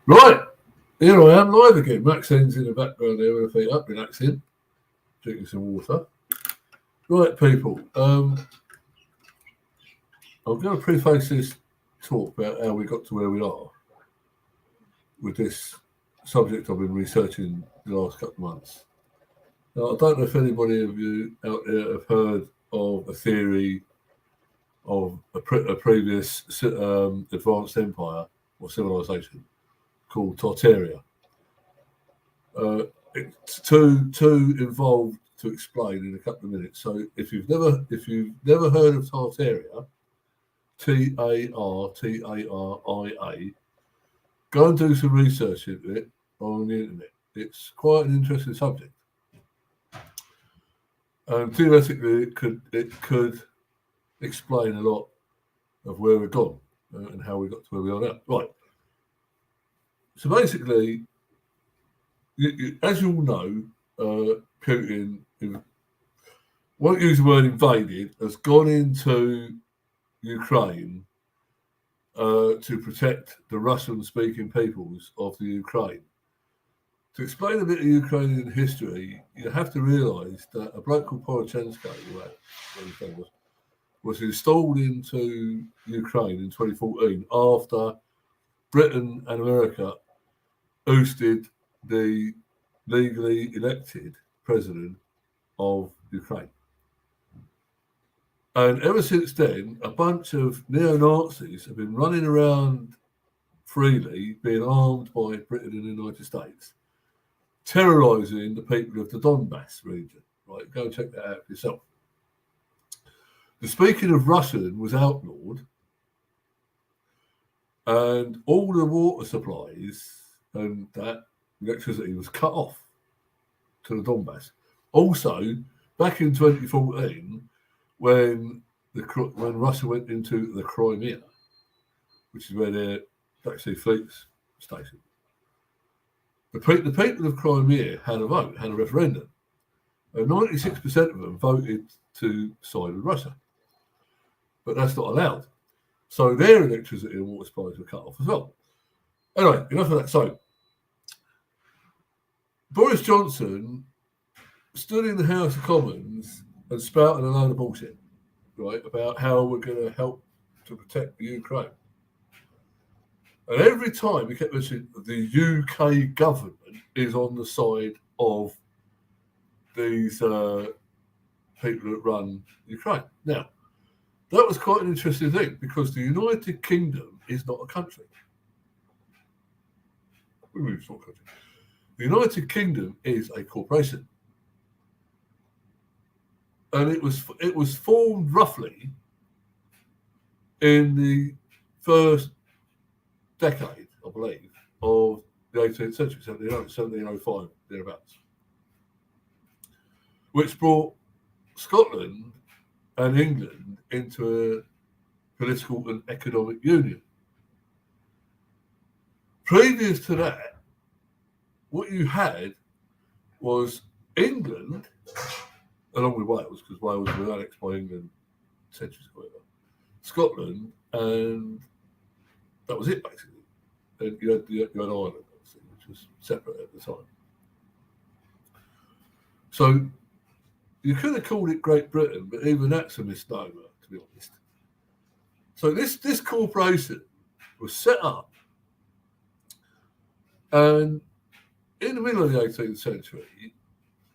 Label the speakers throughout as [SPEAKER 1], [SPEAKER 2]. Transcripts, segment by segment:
[SPEAKER 1] Right, here I am live again. Maxine's in the background there with her feet up, relaxing, drinking some water. Right, people, I'm going to preface this talk about how we got to where we are with this subject I've been researching the last couple of months. Now, I don't know if anybody of you out there have heard of a theory of a previous advanced empire or civilization called Tartaria. It's too involved to explain in a couple of minutes. So if you've never heard of Tartaria, Tartaria, go and do some research into it on the internet. It's quite an interesting subject, and theoretically, it could explain a lot of where we've gone and how we got to where we are now. Right. So basically, as you all know, Putin, won't use the word invaded, has gone into Ukraine to protect the Russian-speaking peoples of the Ukraine. To explain a bit of Ukrainian history, you have to realise that a bloke called Poroshenko, was installed into Ukraine in 2014 after Britain and America ousted the legally elected president of Ukraine. And ever since then, a bunch of neo-Nazis have been running around freely, being armed by Britain and the United States, terrorising the people of the Donbass region. Right, go and check that out for yourself. The speaking of Russian was outlawed, and all the water supplies and that electricity was cut off to the Donbass. Also, back in 2014, when Russia went into the Crimea, which is where their Black Sea Fleet's stationed, the people of Crimea had a vote, had a referendum, and 96% of them voted to side with Russia. But that's not allowed. So their electricity and water supplies were cut off as well. Anyway, enough of that. So Boris Johnson stood in the House of Commons and spouted a load of bullshit, right, about how we're going to help to protect the Ukraine. And every time he kept mentioning the UK government is on the side of these people that run Ukraine. Now, that was quite an interesting thing because the United Kingdom is not a country. What do you mean it's not a country? The United Kingdom is a corporation. And it was formed roughly in the first decade, I believe, of the 18th century, 1705, thereabouts, which brought Scotland and England into a political and economic union. Previous to that, what you had was England, along with Wales, because Wales was annexed by England centuries ago, Scotland, and that was it basically. And you had Ireland, obviously, which was separate at the time. So you could have called it Great Britain, but even that's a misnomer, to be honest. So this corporation was set up, and in the middle of the 18th century,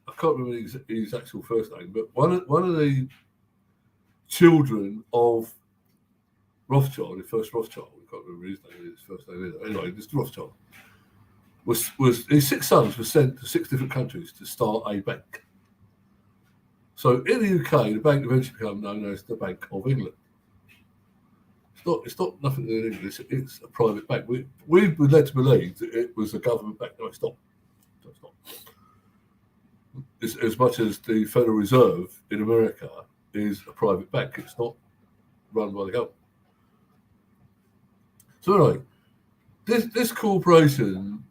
[SPEAKER 1] I can't remember his actual first name, but one of the children of Rothschild, the first Rothschild, I can't remember his name, his first name either. Anyway, this Rothschild was his 6 sons were sent to 6 different countries to start a bank. So in the UK, the bank eventually became known as the Bank of England. It's not nothing to do with England. It's a private bank. We've been led to believe that it was a government bank. No, it's not. It's not. It's, as much as the Federal Reserve in America is a private bank, it's not run by the government. So anyway, this corporation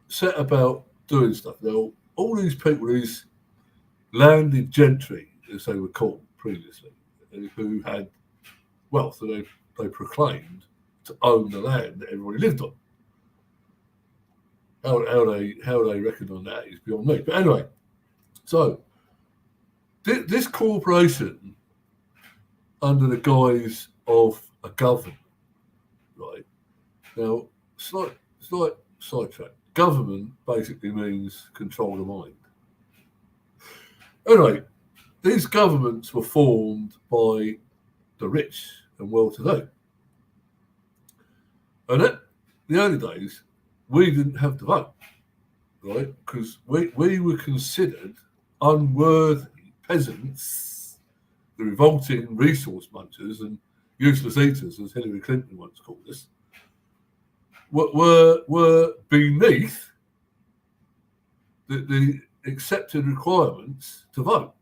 [SPEAKER 1] set about doing stuff. Now, all these people, these landed gentry, as they were called previously, who had wealth, and they proclaimed to own the land that everybody lived on. How they reckon on that is beyond me. But anyway, so this corporation, under the guise of a government, right? Now, slight sidetrack. Government basically means control the mind. Anyway, these governments were formed by the rich and well-to-do. And in the early days, we didn't have to vote, right? Because we were considered unworthy peasants, the revolting resource munchers and useless eaters, as Hillary Clinton once called us, were beneath the accepted requirements to vote.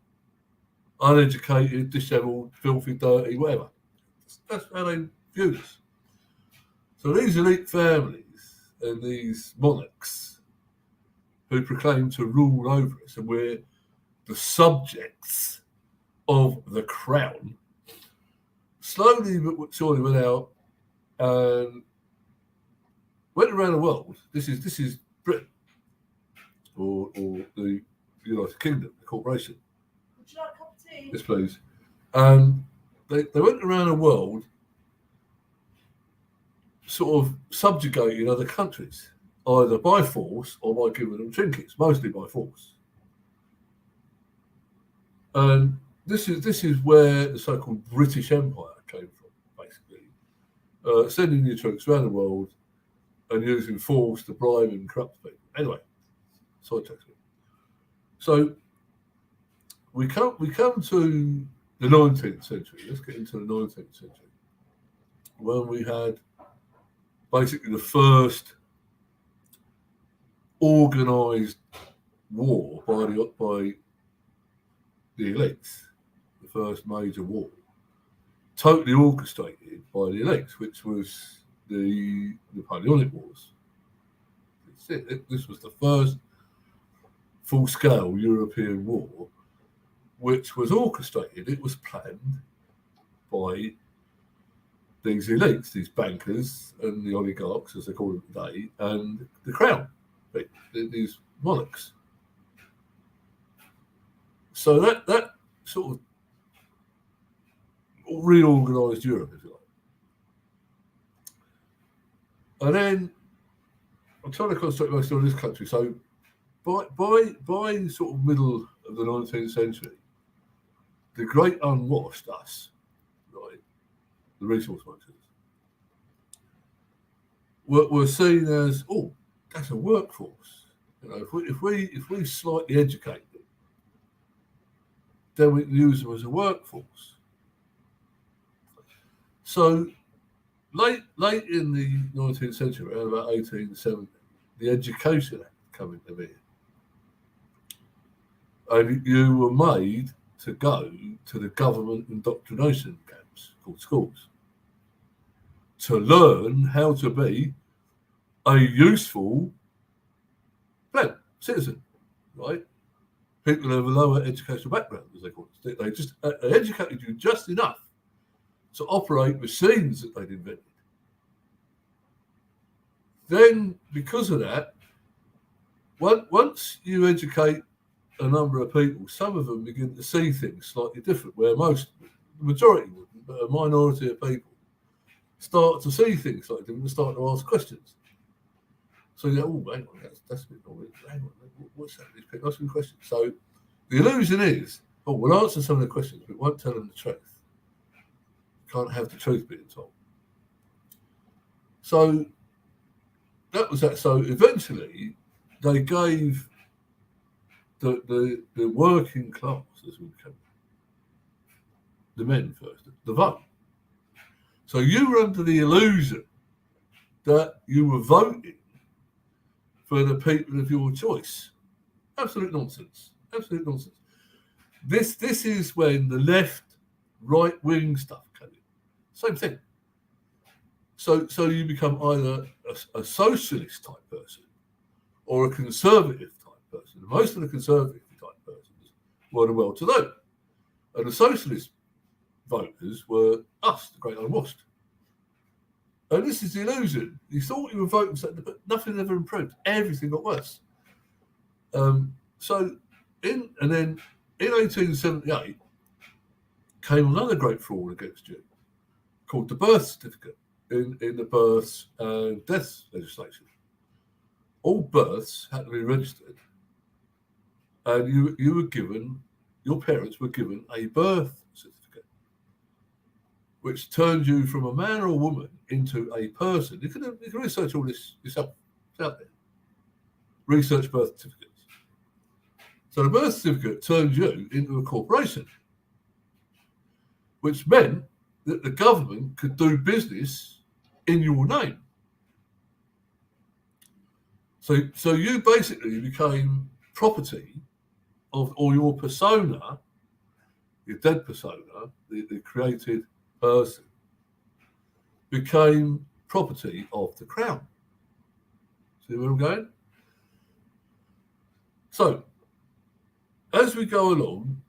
[SPEAKER 1] Uneducated, dishevelled, filthy, dirty, whatever. That's how they viewed us. So these elite families and these monarchs who proclaim to rule over us, and we're the subjects of the crown, slowly but surely went out and went around the world. This is Britain or the United Kingdom, the corporation.
[SPEAKER 2] Would you like a cup of tea?
[SPEAKER 1] Yes, please. And they went around the world sort of subjugating other countries, either by force or by giving them trinkets, mostly by force. And this is where the so-called British Empire came from, basically. Sending your troops around the world and using force to bribe and corrupt people. Anyway, sidetrack. So we come to the 19th century. Let's get into the 19th century, when we had basically the first organised war by the elites, the first major war, totally orchestrated by the elites, which was the Napoleonic Wars. This was the first full-scale European war, which was orchestrated. It was planned by these elites, these bankers and the oligarchs, as they call them today, and the crown, these monarchs. So that sort of reorganised Europe, if you like. And then I'm trying to concentrate mostly on this country. So by sort of middle of the 19th century, the great unwashed, us, right, the resource munchers, were seen as, oh, that's a workforce. You know, if we slightly educate them, then we can use them as a workforce. So late in the 19th century, around about 1870, the Education Act came into being. And you were made to go to the government indoctrination camps called schools to learn how to be a useful citizen, right? People who have a lower educational background, as they call it. They just educated you just enough to operate machines that they'd invented. Then, because of that, once you educate a number of people, some of them begin to see things slightly different, where the majority wouldn't, but a minority of people start to see things slightly different and start to ask questions. So you go, oh, hang on, that's a bit annoying. Hang on, what's that? These people asking questions. So the illusion is, oh, we'll answer some of the questions, but we won't tell them the truth. Can't have the truth being told. So that was that. So eventually they gave the working class, as we call it, the men first, the vote. So you were under the illusion that you were voting for the people of your choice. Absolute nonsense. Absolute nonsense. This is when the left, right-wing stuff came in. Same thing. So you become either a socialist type person or a conservative type person. And most of the conservative type persons were the well-to-do. And the socialist voters were us, the great unwashed. And this is the illusion. You thought you were voting something, but nothing ever improved. Everything got worse. So in 1878 came another great fraud against you called the birth certificate in the births and deaths legislation. All births had to be registered, and you were given, your parents were given a birth certificate, which turned you from a man or a woman into a person. You can research all this yourself. It's out there. Research birth certificates. So the birth certificate turned you into a corporation, which meant that the government could do business in your name. So you basically became property of, or your persona, your dead persona, the created person, became property of the crown. See where I'm going? So, as we go along,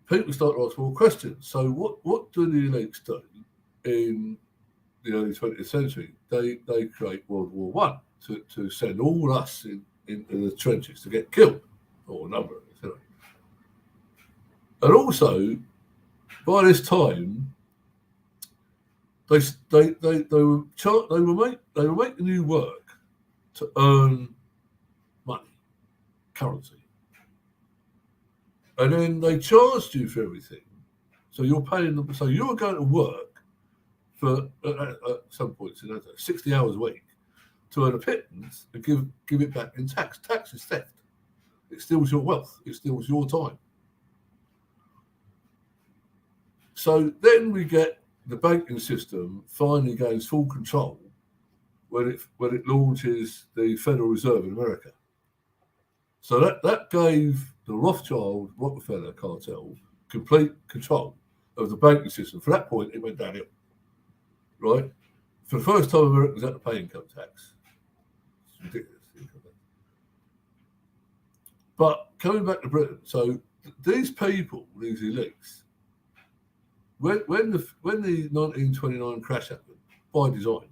[SPEAKER 1] people start to ask more questions. So what do the elites do in the early 20th century? They create World War One to send all us in the trenches to get killed, or a number of us, anyway. And also, by this time, they were making you work to earn money, currency. And then they charged you for everything. So you're paying them. So you're going to work for, at some points, 60 hours a week to earn a pittance and give it back in tax. Tax is theft. It steals your wealth. It steals your time. So then we get the banking system finally gains full control when it launches the Federal Reserve in America. So that gave the Rothschild Rockefeller cartel complete control of the banking system. From that point, it went downhill. Right? For the first time, Americans had to pay income tax. It's ridiculous. But coming back to Britain, so these people, these elites, when the 1929 crash happened, by design,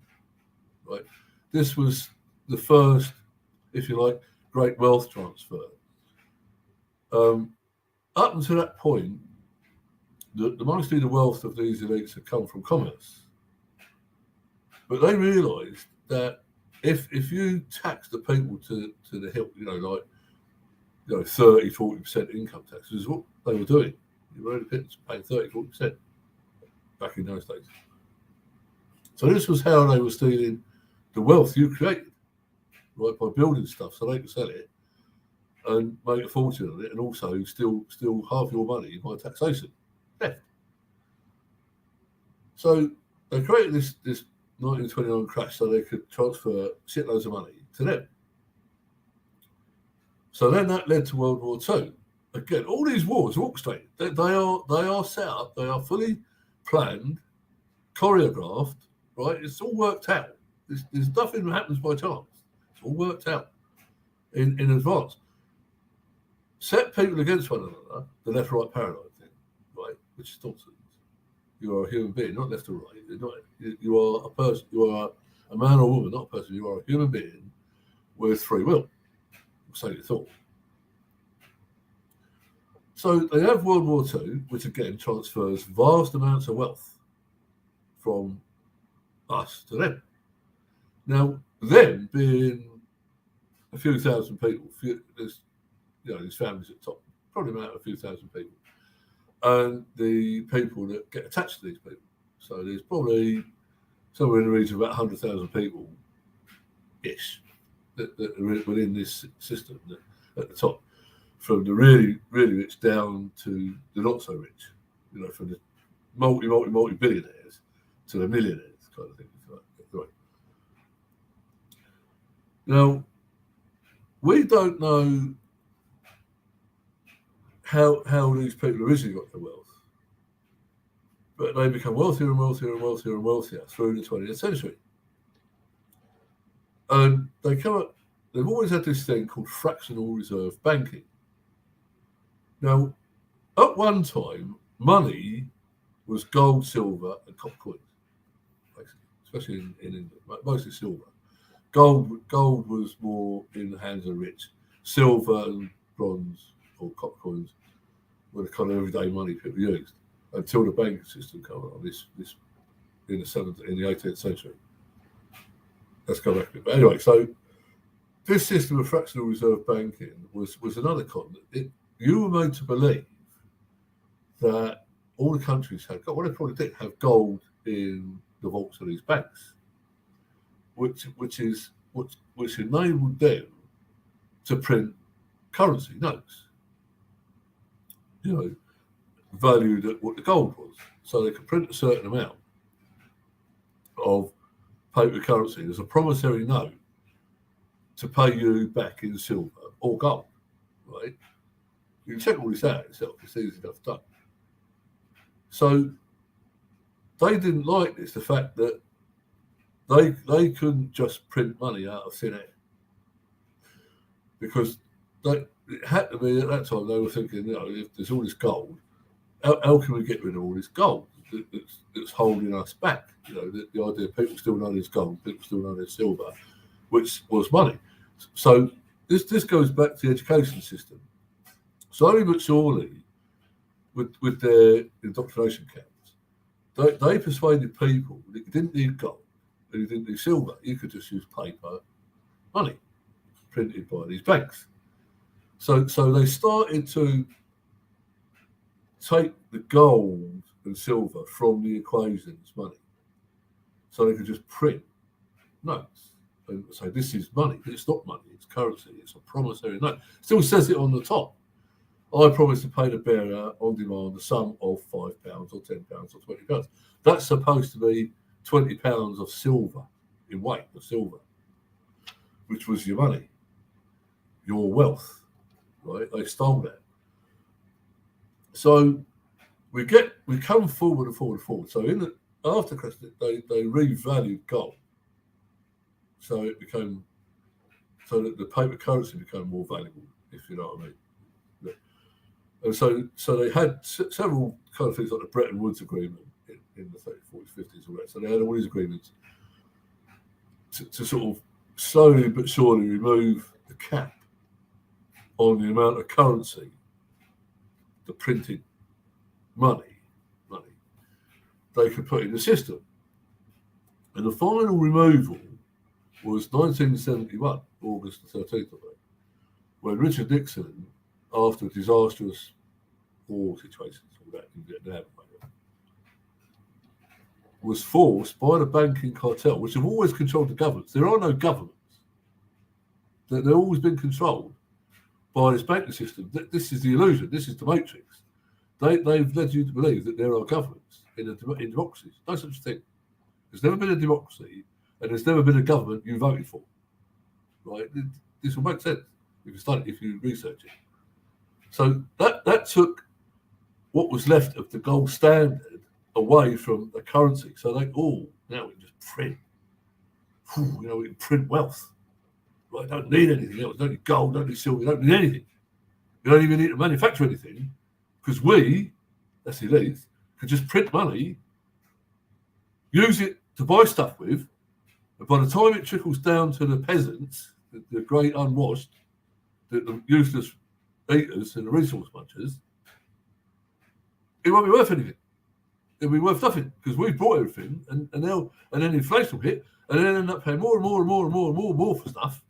[SPEAKER 1] right? This was the first, if you like, great wealth transfer. Up until that point, mostly the wealth of these elites had come from commerce. But they realised that if you tax the people to the hilt, 30, 40% income tax, is what they were doing. You were only paying 30, 40% back in those days. So this was how they were stealing the wealth you created, right, by building stuff so they could sell it and make a fortune on it, and also steal half your money by taxation, theft. So they created this 1929 crash so they could transfer shitloads of money to them. So then that led to World War II. Again, all these wars are orchestrated. They are set up. They are fully planned, choreographed. Right? It's all worked out. There's nothing that happens by chance. It's all worked out in advance. Set people against one another, the left-right paradigm thing, right? Which is nonsense. You are a human being, not left or right. You are a person. You are a man or woman, not a person. You are a human being with free will. So you thought. So they have World War II, which again transfers vast amounts of wealth from us to them. Now, them being a few thousand people, there's these families at the top, probably about a few thousand people, and the people that get attached to these people. So there's probably somewhere in the region of about 100,000 people ish that are within this system at the top, from the really, really rich down to the not so rich, from the multi billionaires to the millionaires kind of thing. Right. Now, we don't know how these people originally got their wealth, but they become wealthier and wealthier and wealthier and wealthier through the 20th century. And they've always had this thing called fractional reserve banking. Now, at one time, money was gold, silver, and copper coins. Basically, that's especially in England, mostly silver. Gold was more in the hands of the rich. Silver and bronze or copper coins were the kind of everyday money people used until the banking system came along. This in the 18th century. Let's go back a bit. But anyway, so this system of fractional reserve banking was another con. You were made to believe that all the countries had gold. Well, they probably did have gold in the vaults of these banks, which enabled them to print currency notes, valued at what the gold was. So they could print a certain amount of paper currency as a promissory note to pay you back in silver or gold, right? You can check all this out yourself. It's easy enough done. So they didn't like this, the fact that they couldn't just print money out of thin air, because it had to be, at that time, they were thinking, if there's all this gold, how can we get rid of all this gold that's holding us back? The idea of people still know there's gold, people still know there's silver, which was money. So this goes back to the education system. Slowly but surely, with their indoctrination camps, they persuaded people that you didn't need gold and you didn't need silver. You could just use paper money printed by these banks. So they started to take the gold and silver from the equation as money. So they could just print notes and say, this is money. It's not money, it's currency, it's a promissory note. Still says it on the top. I promise to pay the bearer on demand the sum of £5 or £10 or £20. That's supposed to be £20 of silver in weight of silver, which was your money, your wealth, right? They stole that. So we come forward and forward and forward. So after Christmas, they revalued gold. So so that the paper currency became more valuable, if you know what I mean. And so they had several kind of things like the Bretton Woods Agreement in the 30s, 40s, 50s, all that. So they had all these agreements to sort of slowly but surely remove the cap on the amount of currency, the printed money they could put in the system. And the final removal was 1971, August the 13th, I think, when Richard Nixon, after a disastrous war situations, all that in Vietnam, was forced by the banking cartel, which have always controlled the governments. There are no governments. They've always been controlled by this banking system. This is the illusion. This is the matrix. They've led you to believe that there are governments in democracies. No such thing. There's never been a democracy, and there's never been a government you voted for. Right? This will make sense if you research it. So that took what was left of the gold standard away from the currency. So now we can just print. We can print wealth. Right? Don't need anything else. Don't need gold, don't need silver, you don't need anything. You don't even need to manufacture anything, because that's the elite, can just print money, use it to buy stuff with, and by the time it trickles down to the peasants, the great unwashed, the useless eaters and the resource munchers, it won't be worth anything. It'll be worth nothing, because we've bought everything, and then inflation will hit, and then end up paying more and more and more and more and more and more for stuff,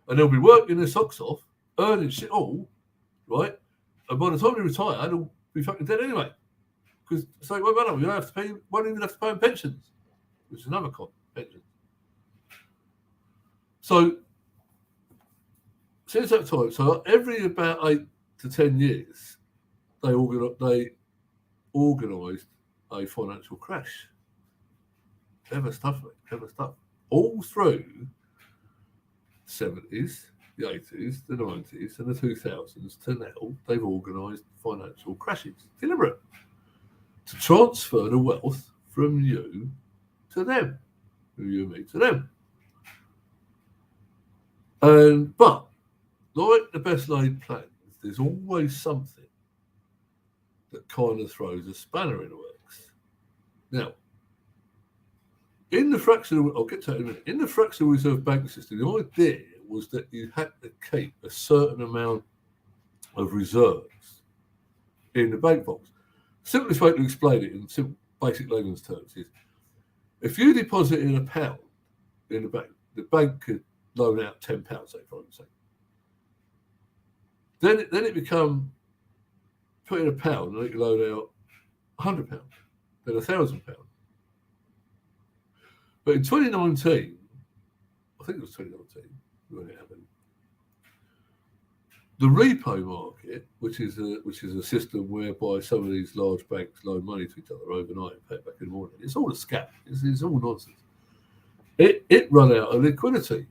[SPEAKER 1] and they'll be working their socks off, earning shit all, right? And by the time they retire, they'll be fucking dead anyway. Because won't matter. You won't even have to pay them pensions, which is another con, pensions. So since that time, so every about 8 to 10 years, they organised a financial crash. Clever stuff, mate. Clever stuff. All through the 70s, the 80s, the 90s, and the 2000s to now, they've organised financial crashes. Deliberate. To transfer the wealth from you to them. From you and me to them. But, like the best laid plans, there's always something that kind of throws a spanner in the works. Now, in the fractional, I'll get to that in a minute. In the fractional reserve banking system, the idea was that you had to keep a certain amount of reserves in the bank vaults. Simplest way to explain it in simple, basic layman's terms is, if you deposit in £1 in the bank could loan out £10, say, for argument's sake. Then it become put in £1 and it can loan out £100, then £1,000. But in 2019, I think it was 2019 when it happened, the repo market, which is a system whereby some of these large banks loan money to each other overnight and pay it back in the morning, it's all a scam. It's all nonsense. It run out of liquidity.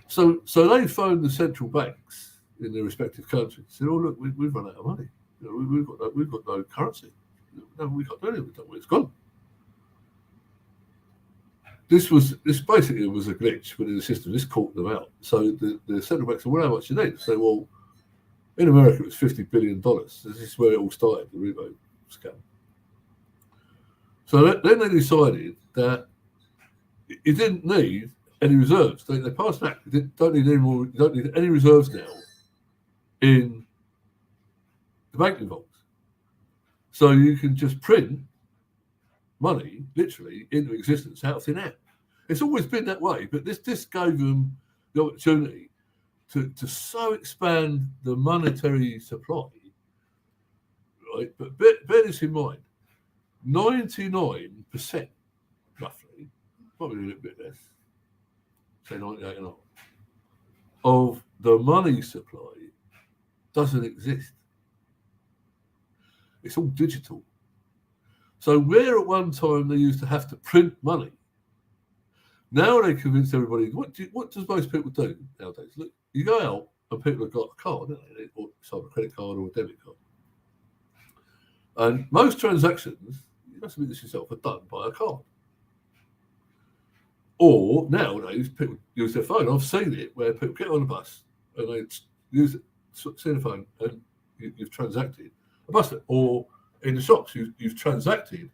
[SPEAKER 1] So they phoned the central banks in their respective countries and said, "Oh look, we've run out of money. You know, we've got no currency. No, we can't do anything with it. It's gone." This basically was a glitch within the system. This caught them out. So the central bank said, "Well, how much do you need?" So, well, in America, it was $50 billion. This is where it all started, the repo scam. So then they decided that you didn't need any reserves. They passed back. You don't need any more. You don't need any reserves now in the banking vaults. So you can just print money literally into existence out of thin air. It's always been that way, but this gave them the opportunity to so expand the monetary supply, right? But bear this in mind, 99% roughly, probably a little bit less, say 98.5%, of the money supply doesn't exist. It's all digital. So where at one time they used to have to print money, now they convince everybody. What does most people do nowadays? Look, you go out and people have got a card, don't they? Or it's either a credit card or a debit card. And most transactions, you must admit this yourself, are done by a card. Or nowadays people use their phone. I've seen it where people get on a bus and they use it, see the phone, and you've transacted a bus fare. Or in the shops, you've transacted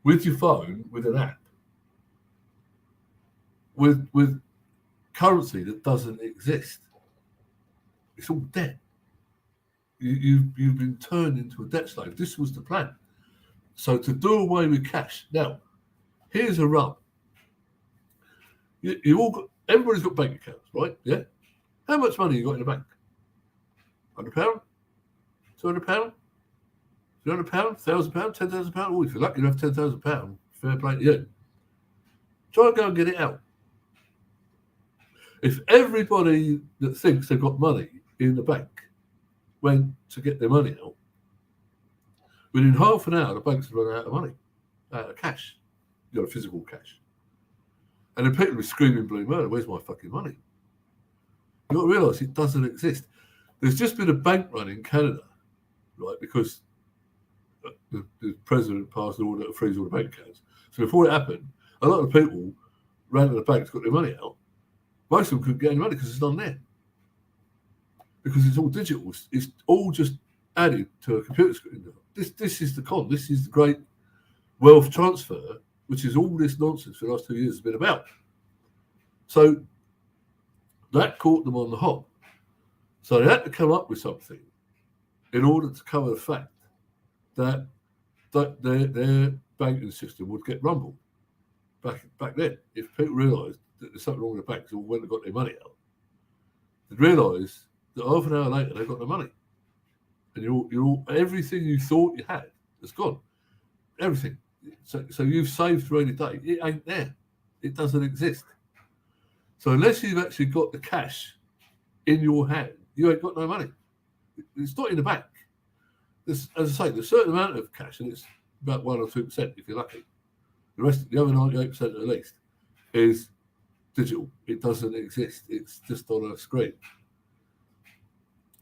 [SPEAKER 1] with your phone with an app with currency that doesn't exist. It's all debt. You've been turned into a debt slave. This was the plan. So to do away with cash. Now, here's a rub. Everybody's got bank accounts, right? Yeah. How much money you got in the bank? £100, £200, £300, £1,000, £10,000. Oh, if you're lucky, you have £10,000. Fair play to you. Try and go and get it out. If everybody that thinks they've got money in the bank went to get their money out, within half an hour, the banks would run out of money, out of cash, physical cash. And then people would be screaming blue murder, "Where's my fucking money?" You've got to realise it doesn't exist. There's just been a bank run in Canada, right, because the president passed an order to freeze all the bank accounts. So before it happened, a lot of people ran to the banks, got their money out. Most of them couldn't get any money because it's not there. Because it's all digital. It's all just added to a computer screen. This is the con. This is the great wealth transfer, which is all this nonsense for the last 2 years has been about. So that caught them on the hop. So they had to come up with something in order to cover the fact that their banking system would get rumbled. Back then, if people realised that there's something wrong with the banks or when they got their money out, they'd realise that half an hour later they've got their money. And everything you thought you had is gone. Everything. So you've saved for any day. It ain't there. It doesn't exist. So unless you've actually got the cash in your hand, you ain't got no money. It's not in the bank. As I say, there's a certain amount of cash, and it's about 1 or 2% if you're lucky. The other 98% at least is digital. It doesn't exist. It's just on a screen.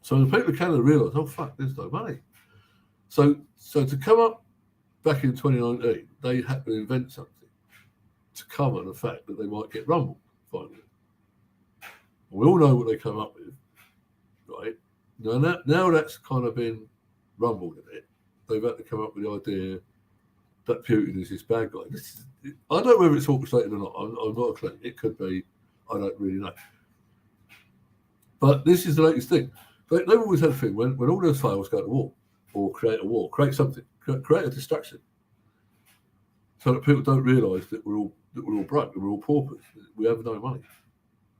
[SPEAKER 1] So the people in Canada realised, oh fuck, there's no money. So to come up back in 2019, they had to invent something to cover the fact that they might get rumbled finally. We all know what they come up with, right? Now that's kind of been rumbled a bit. They've had to come up with the idea that Putin is this bad guy. I don't know whether it's orchestrated or not. I'm not a clue. It could be. I don't really know. But this is the latest thing. They've always had a thing when all those fails, go to war or create a war, create something, create a distraction, so that people don't realise that we're all broke, that we're all paupers, we have no money.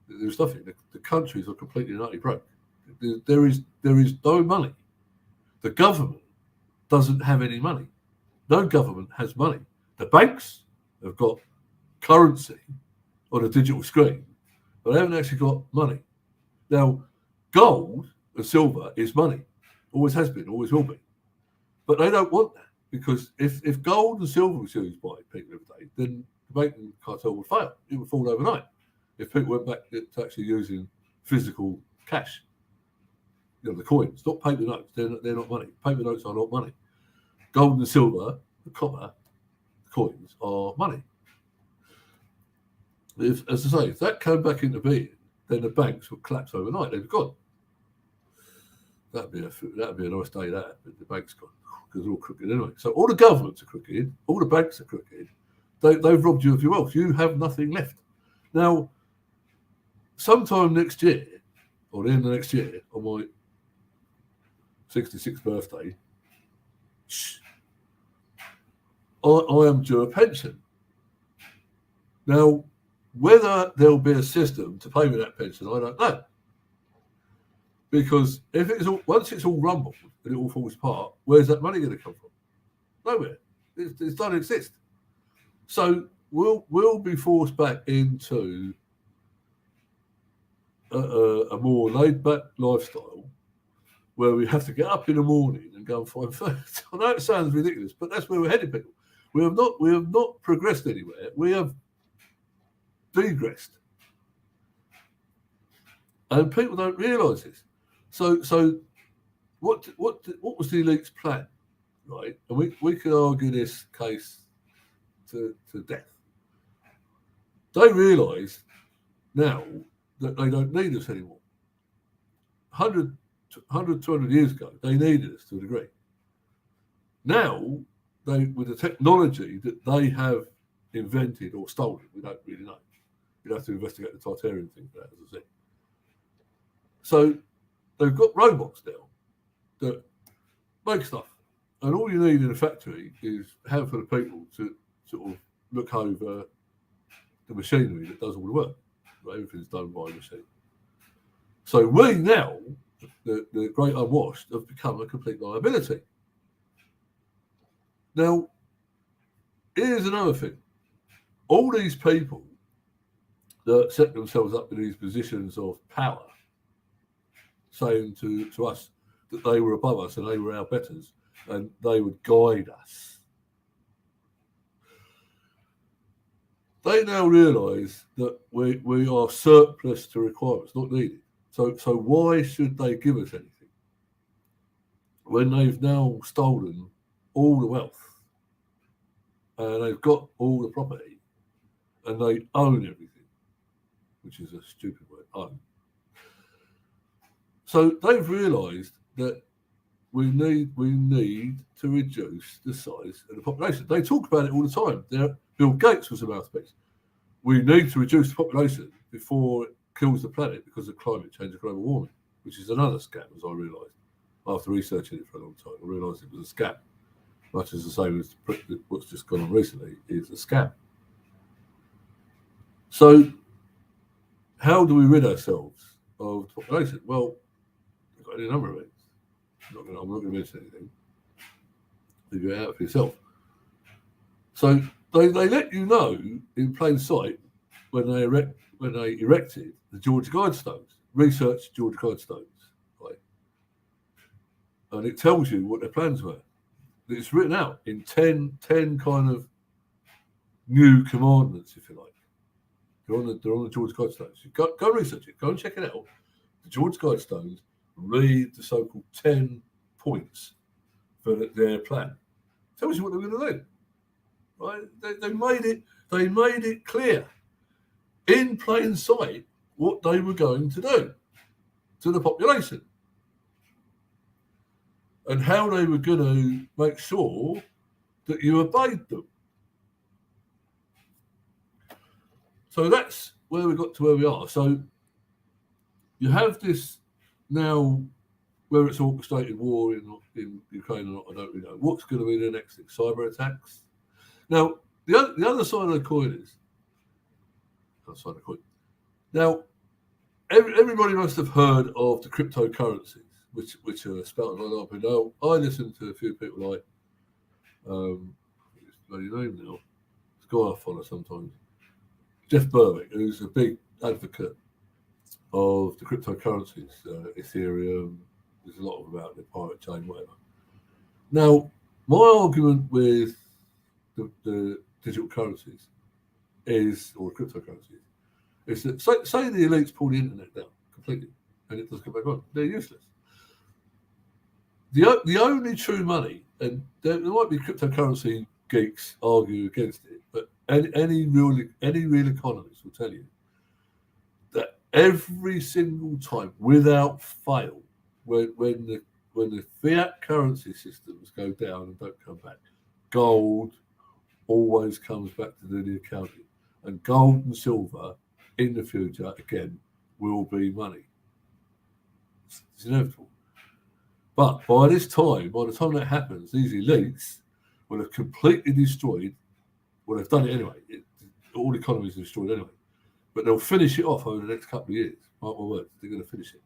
[SPEAKER 1] There's nothing. The countries are completely and utterly broke. There is no money. The government doesn't have any money. No government has money. The banks have got currency on a digital screen, but they haven't actually got money. Now, gold and silver is money. Always has been, always will be. But they don't want that, because if gold and silver was used by people every day, then the banking cartel would fail. It would fall overnight if people went back to actually using physical cash. You know, the coins, not paper notes. They're not money. Paper notes are not money. Gold and silver, the copper, the coins are money. As I say, if that came back into being, then the banks would collapse overnight. They'd be gone. That'd be a nice day. That the banks gone, because they're all crooked anyway. So all the governments are crooked. All the banks are crooked. They've robbed you of your wealth. You have nothing left. Now, sometime next year, or the end of next year, on my 66th birthday, I am due a pension. Now, whether there'll be a system to pay me that pension, I don't know. Because if once it's all rumbled and it all falls apart, where's that money going to come from? Nowhere. It doesn't exist. So we'll be forced back into a more laid-back lifestyle, where we have to get up in the morning and go and find food. I know it sounds ridiculous, but that's where we're headed, people. We have not progressed anywhere. We have degressed, and people don't realise this. So what was the elite's plan, right? And we could argue this case to death. They realise now that they don't need us anymore. 100, 200 years ago, they needed us to a degree. Now, with the technology that they have invented or stolen, we don't really know. You'd have to investigate the Tartarian thing for that, as I said. So they've got robots now that make stuff. And all you need in a factory is a handful of people to sort of look over the machinery that does all the work. Right? Everything's done by a machine. So we now, the great unwashed, have become a complete liability. Now, here's another thing. All these people that set themselves up in these positions of power, saying to us that they were above us and they were our betters and they would guide us, they now realise that we are surplus to requirements, not needed. So why should they give us anything when they've now stolen all the wealth and they've got all the property and they own everything, which is a stupid word, own. So they've realised that we need to reduce the size of the population. They talk about it all the time. Bill Gates was a mouthpiece. We need to reduce the population before it kills the planet because of climate change and global warming, which is another scam, as I realised. After researching it for a long time, I realised it was a scam. Much as the same as what's just gone on recently is a scam. So how do we rid ourselves of the population? Well, we've got any number of ways. I'm not going to mention anything. Figure it out for yourself. So they let you know in plain sight when they erected the George Guidestones. Research George Guidestones, right? And it tells you what their plans were. It's written out in 10 kind of new commandments, if you like. They're on the George Guidestones. You go research it. Go and check it out. The George Guidestones. Read the so-called 10 points for their plan. Tells you what they're going to do. Right? They made it clear in plain sight what they were going to do to the population and how they were going to make sure that you obeyed them. So that's where we got to where we are. So you have this now, whether it's orchestrated war in Ukraine or not, I don't really know. What's going to be the next thing? Cyber attacks? Now, the other side of the coin is, now, everybody must have heard of the cryptocurrencies, which are spelled like up and down. I listen to a few people like, what's his bloody name now? This guy I follow sometimes, Jeff Berwick, who's a big advocate of the cryptocurrencies, Ethereum. There's a lot of them out there, Pirate Chain, whatever. Now, my argument with the digital currencies or cryptocurrencies is that say the elites pull the internet down completely and it doesn't come back on, they're useless. The only true money, and there might be cryptocurrency geeks argue against it, but any real economist will tell you that every single time, without fail, when the fiat currency systems go down and don't come back, gold always comes back to do the accounting, and gold and silver in the future again will be money. It's inevitable. But by the time that happens, these elites will have completely destroyed. Well, they've done it anyway. All economies are destroyed anyway. But they'll finish it off over the next couple of years. Mark my words, they're going to finish it.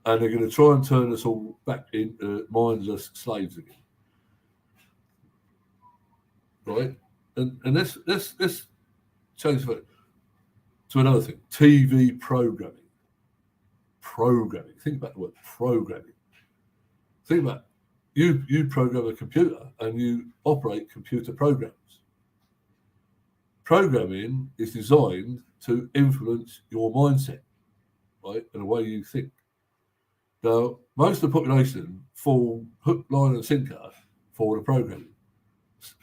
[SPEAKER 1] And they're going to try and turn us all back into mindless slaves again. Right? And let's change it to another thing. TV programming. Think about the word programming. Think about you program a computer and you operate computer programs. Programming is designed to influence your mindset, right, and the way you think. Now, most of the population fall hook, line, and sinker for the programming.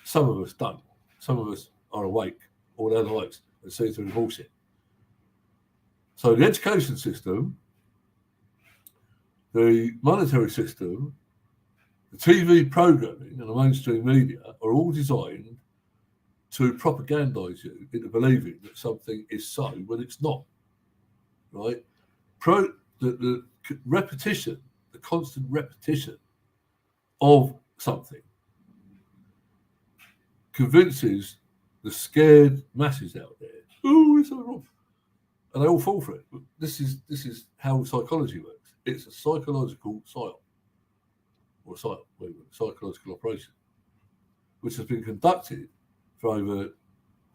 [SPEAKER 1] Some of us don't. Some of us are awake all their lives and see through the bullshit. So the education system, the monetary system, the TV programming and the mainstream media are all designed to propagandize you into believing that something is so when it's not, right? The repetition, the constant repetition of something convinces the scared masses out there, oh, it's all wrong. And they all fall for it. This is how psychology works. It's a psychological psyop, or psychological operation, which has been conducted for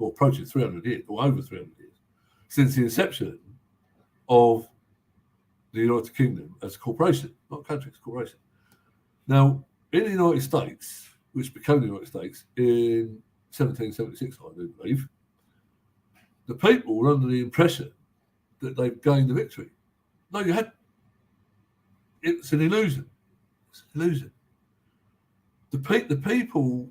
[SPEAKER 1] approaching 300 years, or over 300 years, since the inception of the United Kingdom as a corporation, not a country, it's a corporation. Now, in the United States, which became the United States in 1776, I do believe, the people were under the impression that they've gained a victory. No, you hadn't. It's an illusion. It's an illusion. The people,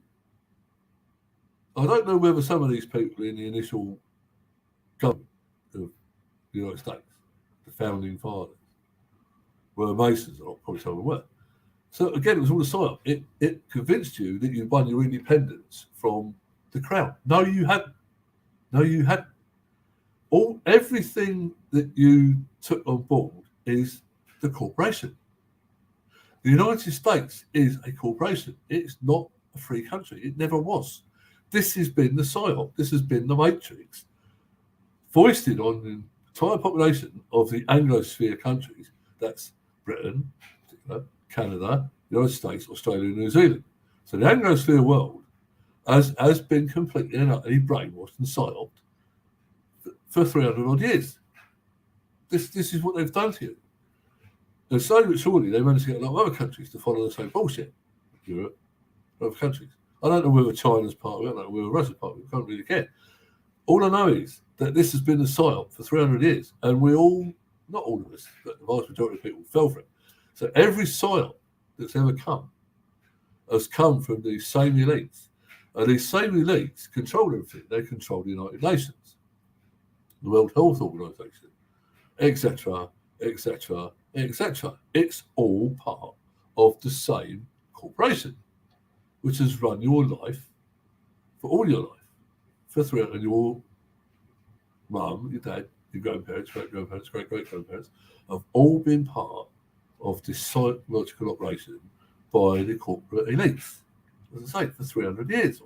[SPEAKER 1] I don't know whether some of these people in the initial government of the United States, the founding fathers, were Masons or not, probably some of them were. So again, it was all a psyop. It convinced you that you won your independence from the crown. No, you hadn't. No, you hadn't. Everything that you took on board is the corporation. The United States is a corporation. It's not a free country. It never was. This has been the psyop. This has been the matrix foisted on the entire population of the Anglosphere countries. That's Britain, Canada, the United States, Australia, and New Zealand. So the Anglosphere world has been completely and utterly brainwashed and psyoped for 300 odd years. This is what they've done to you. And slowly but surely they managed to get a lot of other countries to follow the same bullshit. Europe, other countries. I don't know whether China's part of it, I don't know whether Russia's part of it, I can't really care. All I know is that this has been a psyop for 300 years, and we all, not all of us, but the vast majority of people fell for it. So every psyop that's ever come has come from these same elites. And these same elites control everything. They control the United Nations, the World Health Organization, etc., etc., etc. It's all part of the same corporation, which has run your life for all your life, for 300, and your mum, your dad, your grandparents, great-grandparents, great-great-grandparents have all been part of this psychological operation by the corporate elites, as I say, for 300 years.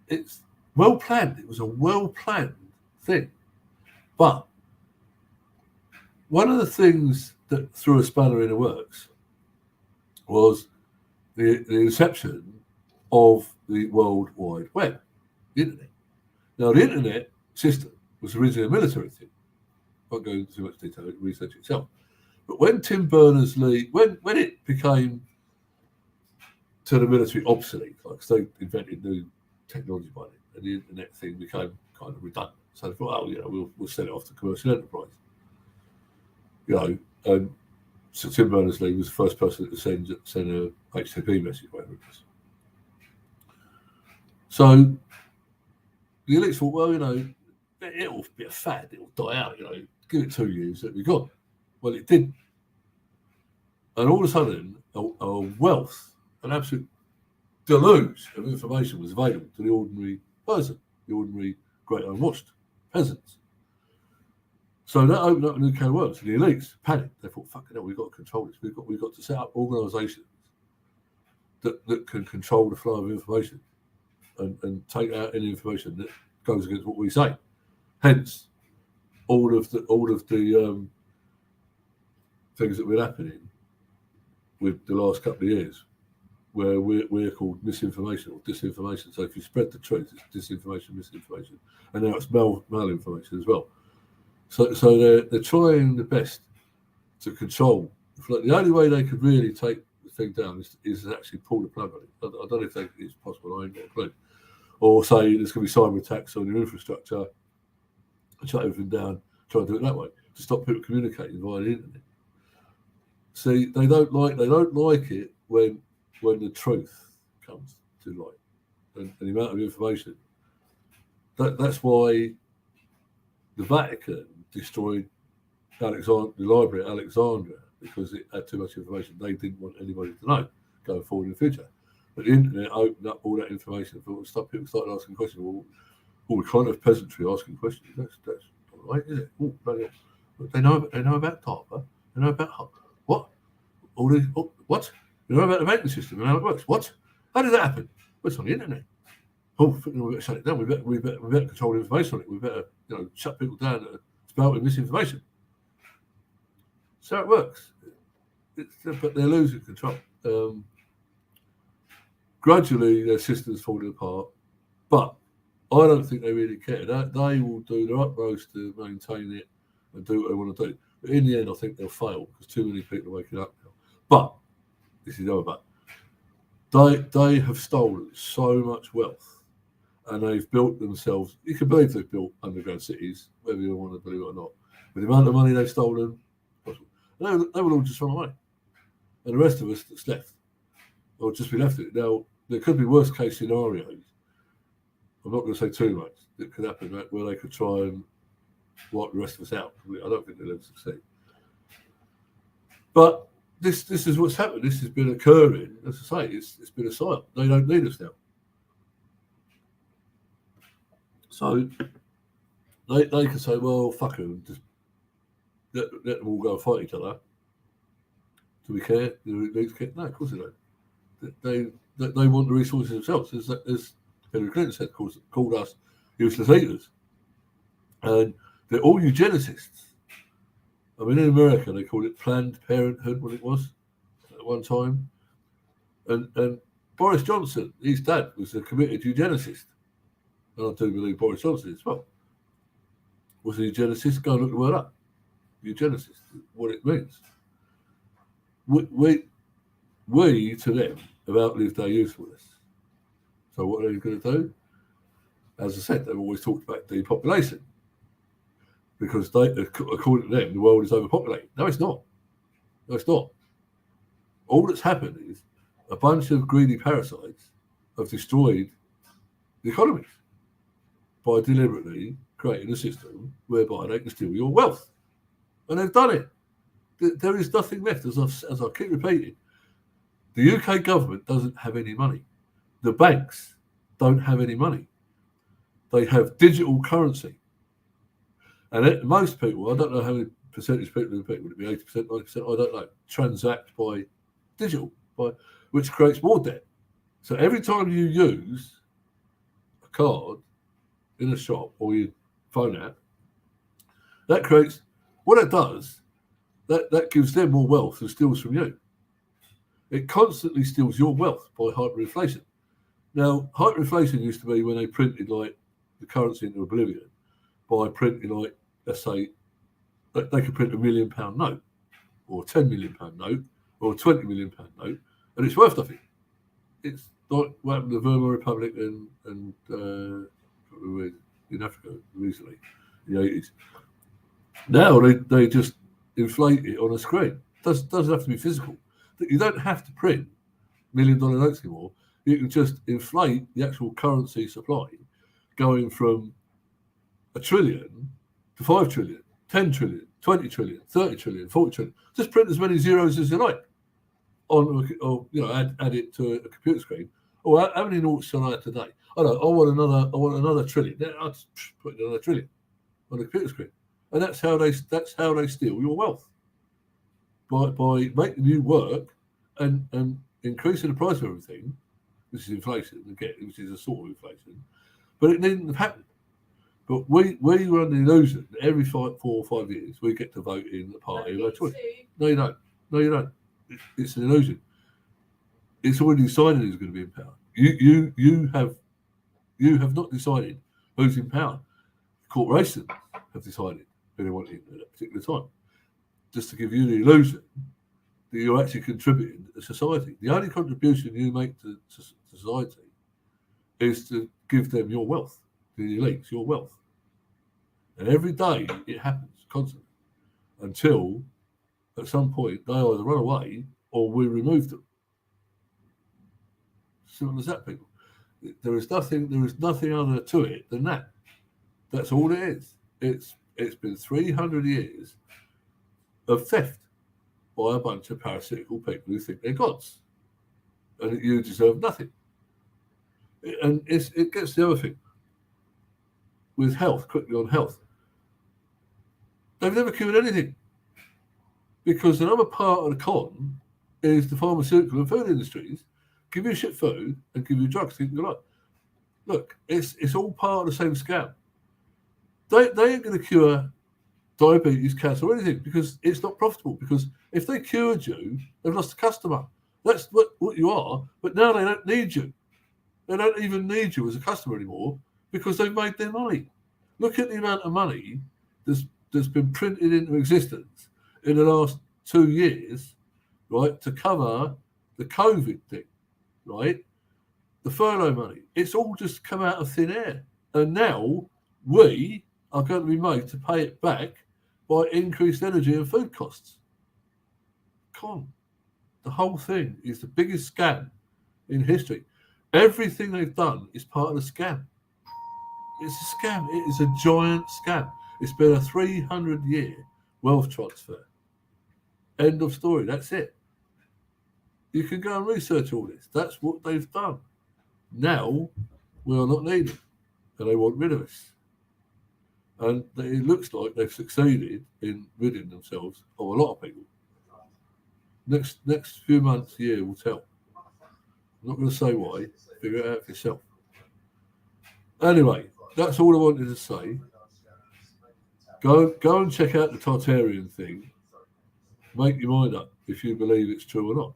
[SPEAKER 1] It's well planned. It was a well planned thing. But one of the things that threw a spanner in the works was the inception of the World Wide Web, the internet. Now, the internet system was originally a military thing. I won't go into too much detail, research itself. But when Tim Berners-Lee, when it became to the military obsolete, like they invented new technology by then, and the internet thing became kind of redundant. So they thought, oh, you know, we'll send it off to commercial enterprise. You know, and so Tim Berners-Lee was the first person to send a HTTP message, whatever it was. So the elites thought, well, you know, it'll be a fad, it'll die out, you know, give it 2 years, it'll be gone. Well, it didn't. And all of a sudden, a wealth, an absolute deluge of information was available to the ordinary person, the ordinary great unwashed peasants. So that opened up a new can of worms. And the elites panicked. They thought, fucking hell, we've got to control this. We've got to set up organisations that can control the flow of information and take out any information that goes against what we say. Hence, all of the things that have been happening with the last couple of years, where we're called misinformation or disinformation. So if you spread the truth, it's disinformation, misinformation, and now it's malinformation as well. So they're trying the best to control. The only way they could really take the thing down is to actually pull the plug on it. I don't know if it's possible. I ain't got a clue. Or say there's going to be cyber attacks on your infrastructure, shut everything down, try and do it that way to stop people communicating via the internet. See, they don't like it when the truth comes to light and the amount of information. That's why the Vatican destroyed the library at Alexandria, because it had too much information they didn't want anybody to know going forward in the future. But the internet opened up all that information. People started asking questions. Well, we can't have peasantry asking questions. That's all right, is it? Oh, bloody hell. They know about DARPA. They know about what? What? They know about the banking system and how it works. What? How did that happen? Well, it's on the internet. Oh, we better shut it down. We better control the information on it. We better, shut people down that are spouting misinformation. So it works. But they're losing control. Gradually, their system's falling apart. But I don't think they really care. They will do their utmost to maintain it and do what they want to do. But in the end, I think they'll fail because too many people are waking up now. But this is the other bit. They have stolen so much wealth, and they've built themselves. You can believe they've built underground cities, whether you want to believe it or not. With the amount of money they've stolen, possible. They will all just run away, and the rest of us that's left will just be left with it. Now, there could be worst case scenarios. I'm not going to say too much. That could happen, right, where they could try and wipe the rest of us out. I don't think they'll ever succeed. But this is what's happened. This has been occurring. As I say, it's been a cycle. They don't need us now. So they can say, well, fuck them, just let them all go and fight each other. Do we care? Do we care? No, of course they don't. They want the resources themselves. As Hillary Clinton said, called us useless eaters. And they're all eugenicists. I mean, in America, they called it Planned Parenthood, what it was at one time. And Boris Johnson, his dad, was a committed eugenicist. And I do believe Boris Johnson as well. Was a eugenicist? Go and look the word up. Eugenicist, what it means. We to them, have outlived their usefulness. So what are they going to do? As I said, they've always talked about depopulation. Because according to them, the world is overpopulated. No, it's not. No, it's not. All that's happened is a bunch of greedy parasites have destroyed the economies by deliberately creating a system whereby they can steal your wealth. And they've done it. There is nothing left, as I keep repeating. The UK government doesn't have any money. The banks don't have any money. They have digital currency. And most people, I don't know how many percentage of people, would it be 80%, 90%, I don't know, transact by digital, which creates more debt. So every time you use a card in a shop or your phone app, that creates, what it does, that gives them more wealth and steals from you. It constantly steals your wealth by hyperinflation. Now, hyperinflation used to be when they printed like the currency into oblivion by printing like, let's say, they could print £1 million note or £10 million note or £20 million note, and it's worth nothing. It's like what happened to the Weimar Republic and in Africa recently, in the 80s. Now they just inflate it on a screen. Doesn't have to be physical. You don't have to print $1 million notes anymore. You can just inflate the actual currency supply, going from 1 trillion to 5 trillion, 10 trillion, 20 trillion, 30 trillion, 40 trillion. Just print as many zeros as you like, or add it to a computer screen. Or how many noughts shall I add today? I want another trillion. Then I'll just put another trillion on the computer screen, and that's how they steal your wealth by making you work and increasing the price of everything, which is inflation again, which is a sort of inflation. But it needn't have happened. But we were under the illusion that every 4 or 5 years we get to vote in the party of our choice. No, you don't. No, you don't. It's an illusion. It's already decided who's going to be in power. You have not decided who's in power. Corporations have decided who they want in at that particular time, just to give you the illusion that you're actually contributing to society. The only contribution you make to society is to give them your wealth, the elites, your wealth. And every day it happens constantly until at some point they either run away or we remove them. Simple as that, people. There is nothing other to it than that. That's all it is. It's been 300 years of theft by a bunch of parasitical people who think they're gods, and that you deserve nothing. And it gets the other thing with health. Quickly on health, they've never cured anything because another part of the con is the pharmaceutical and food industries give you shit food and give you drugs to keep you alive. Look, it's all part of the same scam. They ain't going to cure diabetes, cancer, or anything because it's not profitable. Because if they cured you, they've lost a customer. That's what you are. But now they don't need you. They don't even need you as a customer anymore because they've made their money. Look at the amount of money that's been printed into existence in the last 2 years, right, to cover the COVID thing, right? The furlough money. It's all just come out of thin air. And now we are going to be made to pay it back by increased energy and food costs. Come on. The whole thing is the biggest scam in history. Everything they've done is part of the scam. It's a scam. It is a giant scam. It's been a 300-year wealth transfer. End of story. That's it. You can go and research all this. That's what they've done. Now we are not needed, and they want rid of us. And it looks like they've succeeded in ridding themselves of a lot of people. Next few months, year will tell. I'm not going to say why. Figure it out for yourself. Anyway, that's all I wanted to say. Go and check out the Tartarian thing. Make your mind up if you believe it's true or not.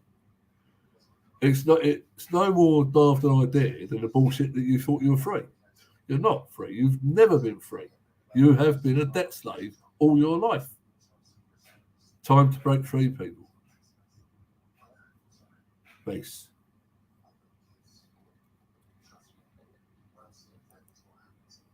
[SPEAKER 1] It's no more daft an idea than the bullshit that you thought you were free. You're not free. You've never been free. You have been a debt slave all your life. Time to break free, people. Peace.